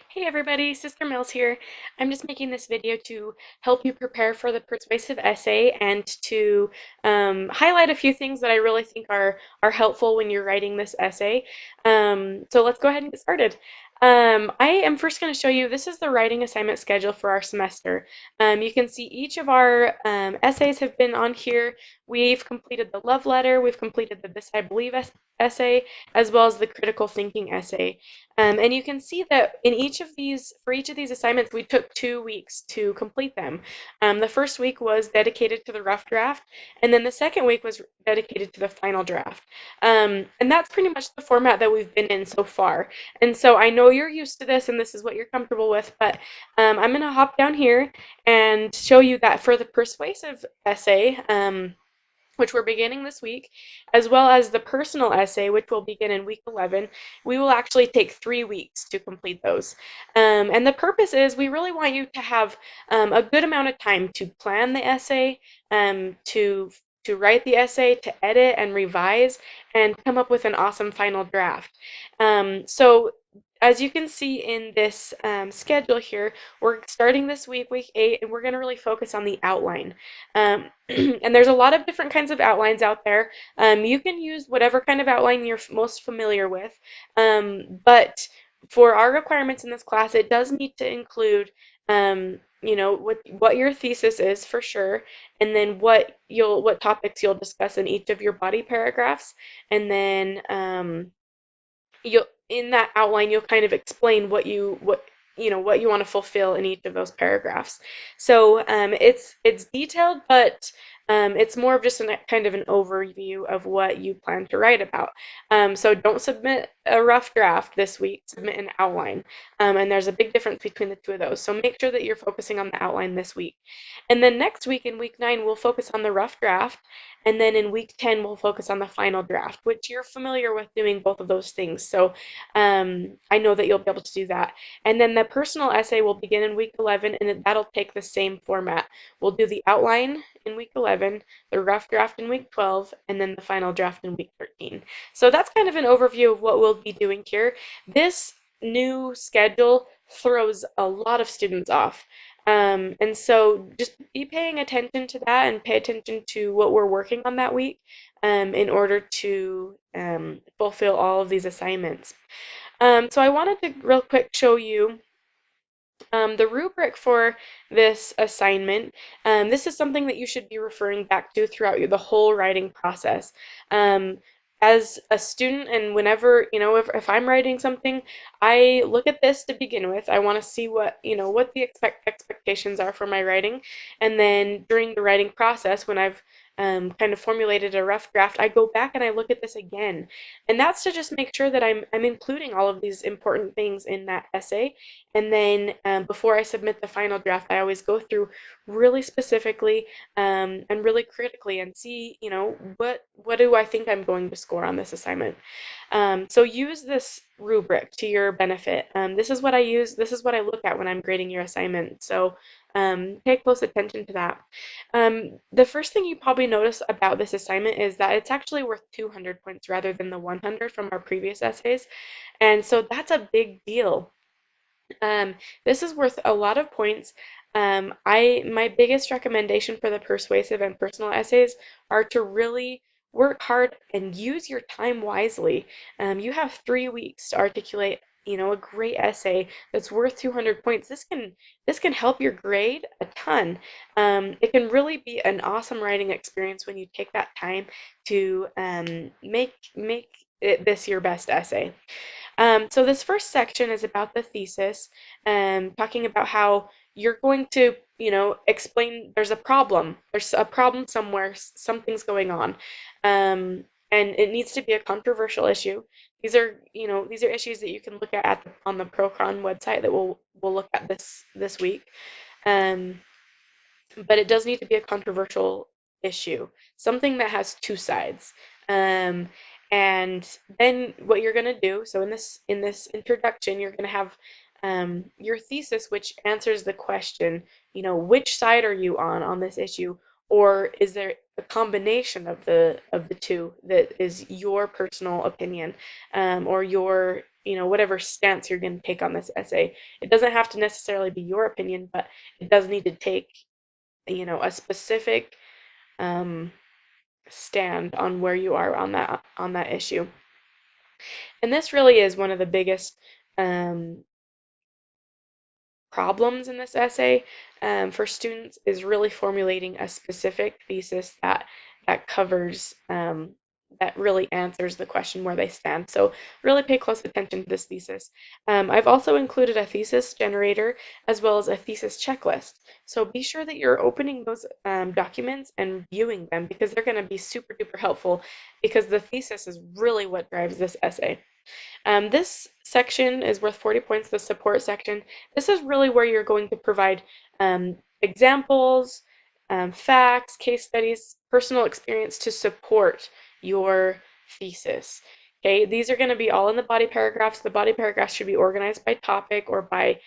Hey everybody, Sister Mills here. I'm just making this video to help you prepare for the persuasive essay and to highlight a few things that I really think are helpful when you're writing this essay. So let's go ahead and get started. I am first going to show you, this is the writing assignment schedule for our semester. You can see each of our essays have been on here. We've completed the love letter, we've completed the This I Believe essay, as well as the critical thinking essay. And you can see that in each of these, for each of these assignments, we took 2 weeks to complete them. The first week was dedicated to the rough draft, and then the second week was dedicated to the final draft. And that's pretty much the format that we've been in so far. And so I know you're used to this and this is what you're comfortable with, but I'm going to hop down here and show you that for the persuasive essay, which we're beginning this week, as well as the personal essay, which will begin in week 11, we will actually take 3 weeks to complete those. And the purpose is we really want you to have a good amount of time to plan the essay, to write the essay, to edit and revise, and come up with an awesome final draft. So as you can see in this schedule here, we're starting this week, week 8, and we're going to really focus on the outline. And there's a lot of different kinds of outlines out there. You can use whatever kind of outline you're most familiar with, but for our requirements in this class, it does need to include, what your thesis is for sure, and then what topics you'll discuss in each of your body paragraphs, and then you'll in that outline you'll kind of explain what you want to fulfill in each of those paragraphs. So it's detailed, but it's more of just a kind of an overview of what you plan to write about. So don't submit a rough draft this week, submit an outline. And there's a big difference between the two of those. So make sure that you're focusing on the outline this week. And then next week, in week 9, we'll focus on the rough draft. And then in week 10, we'll focus on the final draft, which you're familiar with doing both of those things. So I know that you'll be able to do that. And then the personal essay will begin in week 11, and that'll take the same format. We'll do the outline in week 11, the rough draft in week 12, and then the final draft in week 13. So that's kind of an overview of what we'll be doing here. This new schedule throws a lot of students off. And so just be paying attention to that and pay attention to what we're working on that week in order to fulfill all of these assignments. So I wanted to real quick show you the rubric for this assignment. This is something that you should be referring back to throughout the whole writing process. Um, as a student, and whenever, if I'm writing something, I look at this to begin with. I want to see what the expectations are for my writing. And then during the writing process, when I've kind of formulated a rough draft, I go back and I look at this again. And that's to just make sure that I'm including all of these important things in that essay. And then before I submit the final draft, I always go through really specifically and really critically and see, what do I think I'm going to score on this assignment. So use this rubric to your benefit. This is what I use. This is what I look at when I'm grading your assignment. So pay close attention to that. The first thing you probably notice about this assignment is that it's actually worth 200 points rather than the 100 from our previous essays. And so that's a big deal. Um, this is worth a lot of points. My biggest recommendation for the persuasive and personal essays are to really work hard and use your time wisely. You have 3 weeks to articulate, a great essay that's worth 200 points. This can help your grade a ton. It can really be an awesome writing experience when you take that time to make this your best essay. So this first section is about the thesis, talking about how you're going to, explain there's a problem somewhere, something's going on, and it needs to be a controversial issue. These are issues that you can look at on the Procron website that we'll look at this week. Um, but it does need to be a controversial issue, something that has two sides. Um, and then what you're going to do, so in this introduction, you're going to have your thesis, which answers the question, which side are you on this issue, or is there a combination of the two that is your personal opinion, or your whatever stance you're going to take on this essay. It doesn't have to necessarily be your opinion, but it does need to take, a specific um, stand on where you are on that issue. And this really is one of the biggest um, problems in this essay for students is really formulating a specific thesis that covers that really answers the question where they stand. So really pay close attention to this thesis. I've also included a thesis generator as well as a thesis checklist. So be sure that you're opening those documents and viewing them because they're going to be super duper helpful because the thesis is really what drives this essay. This section is worth 40 points, the support section. This is really where you're going to provide examples, facts, case studies, personal experience to support your thesis. Okay, these are going to be all in the body paragraphs. The body paragraphs should be organized by topic or by,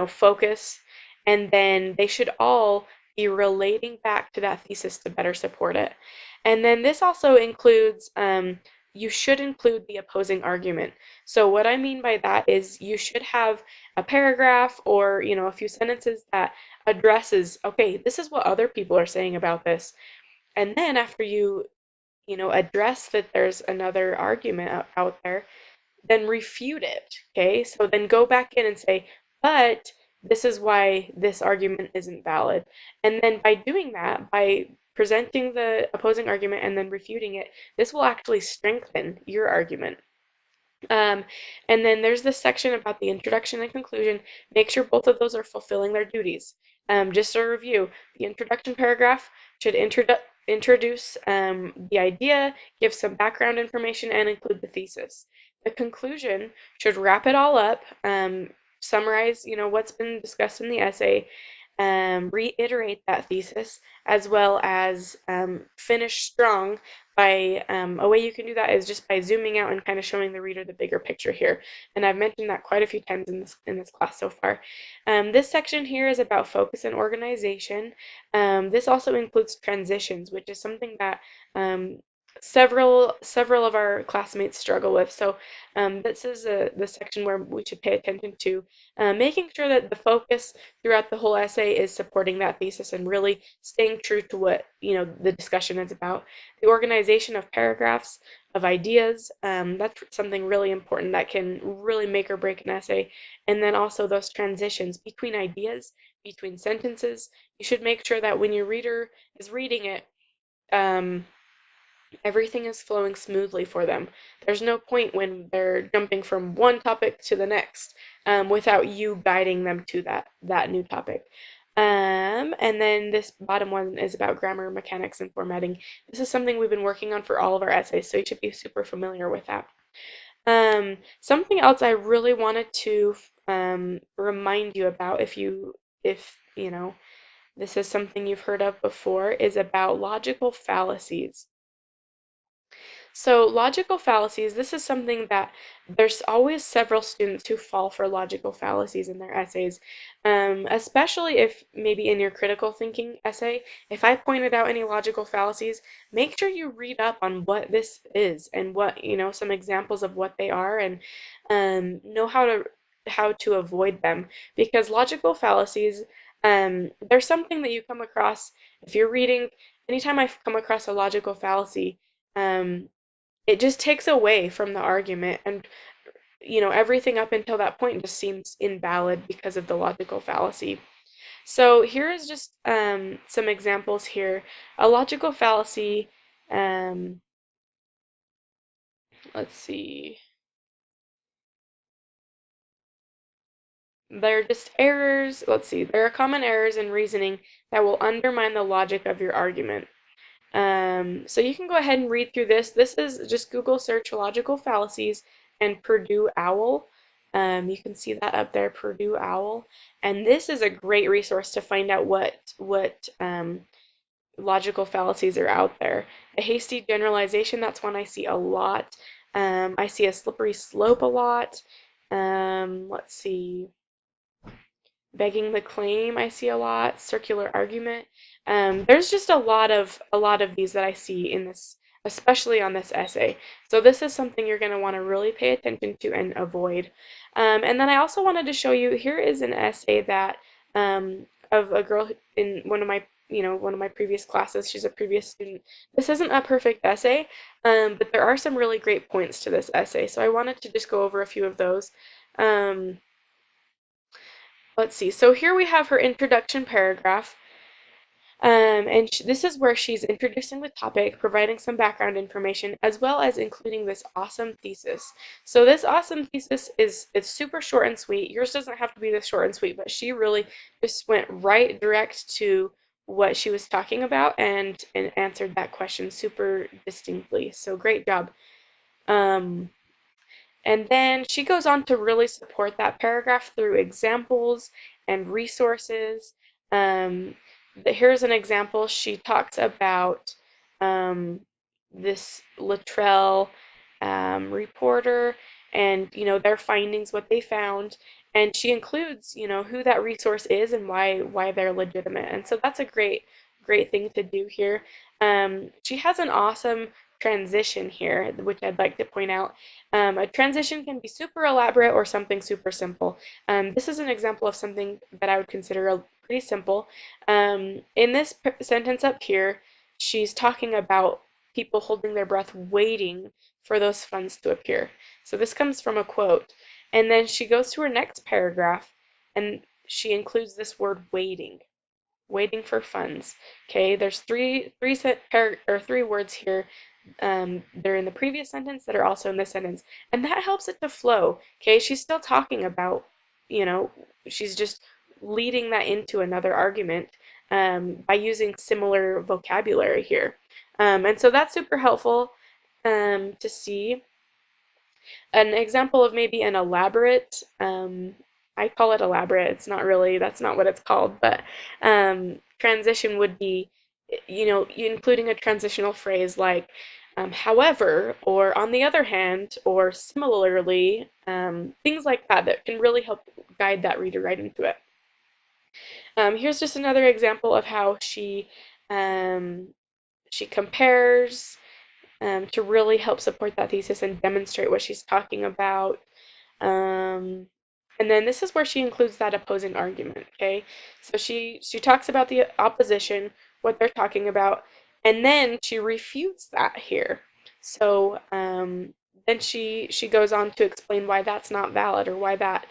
focus, and then they should all be relating back to that thesis to better support it. And then this also includes you should include the opposing argument. So what I mean by that is you should have a paragraph or, a few sentences that addresses, okay, this is what other people are saying about this. And then after you address that there's another argument out there, then refute it. Okay? So then go back in and say, but this is why this argument isn't valid. And then by doing that, by presenting the opposing argument and then refuting it, this will actually strengthen your argument. Um, and then there's this section about the introduction and conclusion. Make sure both of those are fulfilling their duties. Just a review, the introduction paragraph should introduce the idea, give some background information, and include the thesis. The conclusion should wrap it all up, summarize, what's been discussed in the essay, reiterate that thesis, as well as finish strong by a way you can do that is just by zooming out and kind of showing the reader the bigger picture here. And I've mentioned that quite a few times in this class so far. This section here is about focus and organization. This also includes transitions, which is something that several of our classmates struggle with. So this is the section where we should pay attention to making sure that the focus throughout the whole essay is supporting that thesis and really staying true to what the discussion is about. The organization of paragraphs, of ideas, that's something really important that can really make or break an essay. And then also those transitions between ideas, between sentences. You should make sure that when your reader is reading it, um, everything is flowing smoothly for them. There's no point when they're jumping from one topic to the next without you guiding them to that new topic. And then this bottom one is about grammar, mechanics, and formatting. This is something we've been working on for all of our essays, so you should be super familiar with that. Something else I really wanted to remind you about, if this is something you've heard of before, is about logical fallacies. So logical fallacies, this is something that there's always several students who fall for logical fallacies in their essays, especially if maybe in your critical thinking essay, if I pointed out any logical fallacies, make sure you read up on what this is and what, some examples of what they are and know how to avoid them because logical fallacies, there's something that you come across if you're reading, anytime I come across a logical fallacy, um, it just takes away from the argument and everything up until that point just seems invalid because of the logical fallacy. So here is just some examples here. A logical fallacy, um, let's see, they're just errors. Let's see, there are common errors in reasoning that will undermine the logic of your argument. So you can go ahead and read through this. This is just Google search logical fallacies and Purdue Owl. You can see that up there, Purdue Owl. And this is a great resource to find out what logical fallacies are out there. A hasty generalization, that's one I see a lot. I see a slippery slope a lot. Let's see. Begging the claim I see a lot, circular argument. There's just a lot of these that I see in this especially on this essay. So this is something you're going to want to really pay attention to and avoid. And then I also wanted to show you, here is an essay that of a girl in one of my one of my previous classes. She's a previous student. This isn't a perfect essay, but there are some really great points to this essay. So I wanted to just go over a few of those. Um, let's see. So here we have her introduction paragraph. And this is where she's introducing the topic, providing some background information, as well as including this awesome thesis. So this awesome thesis is it's super short and sweet. Yours doesn't have to be this short and sweet, but she really just went right direct to what she was talking about and answered that question super distinctly. So great job. Um, and then she goes on to really support that paragraph through examples and resources. Um, Here's an example. She talks about um, this Luttrell reporter and their findings, what they found, and she includes who that resource is and why they're legitimate. And so that's a great thing to do here. She has an awesome transition here, which I'd like to point out. A transition can be super elaborate or something super simple. This is an example of something that I would consider pretty simple. In this sentence up here, she's talking about people holding their breath waiting for those funds to appear. So this comes from a quote. And then she goes to her next paragraph and she includes this word waiting, waiting for funds. Okay, there's three words here. They're in the previous sentence that are also in this sentence, and that helps it to flow. Okay, she's still talking about, you know, she's just leading that into another argument by using similar vocabulary here. And so that's super helpful to see. An example of maybe an elaborate, I call it elaborate, it's not really, that's not what it's called, but transition would be, including a transitional phrase like, however, or on the other hand, or similarly, things like that that can really help guide that reader right into it. Here's just another example of how um, she compares to really help support that thesis and demonstrate what she's talking about. Um, and then this is where she includes that opposing argument, okay? So she talks about the opposition, what they're talking about, and then she refutes that here. So then she goes on to explain why that's not valid or why that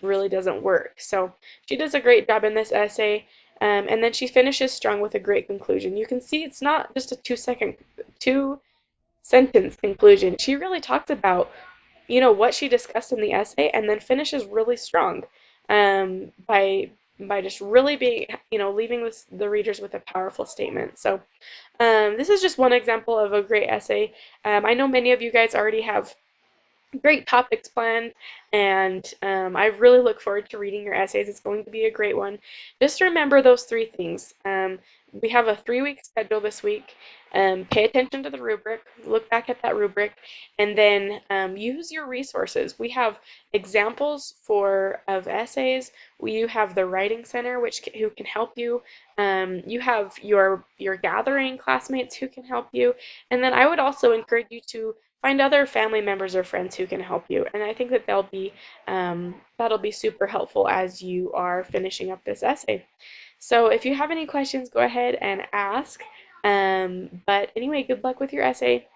really doesn't work. So she does a great job in this essay, and then she finishes strong with a great conclusion. You can see it's not just a two sentence conclusion. She really talks about what she discussed in the essay and then finishes really strong by just really being leaving the readers with a powerful statement. So this is just one example of a great essay. I know many of you guys already have great topics planned, and I really look forward to reading your essays. It's going to be a great one. Just remember those three things. We have a 3-week schedule this week. Pay attention to the rubric, look back at that rubric, and then use your resources. We have examples of essays. You have the Writing Center, who can help you. You have your gathering classmates who can help you. And then I would also encourage you to find other family members or friends who can help you. And I think that that'll be super helpful as you are finishing up this essay. So if you have any questions, go ahead and ask. But anyway, good luck with your essay.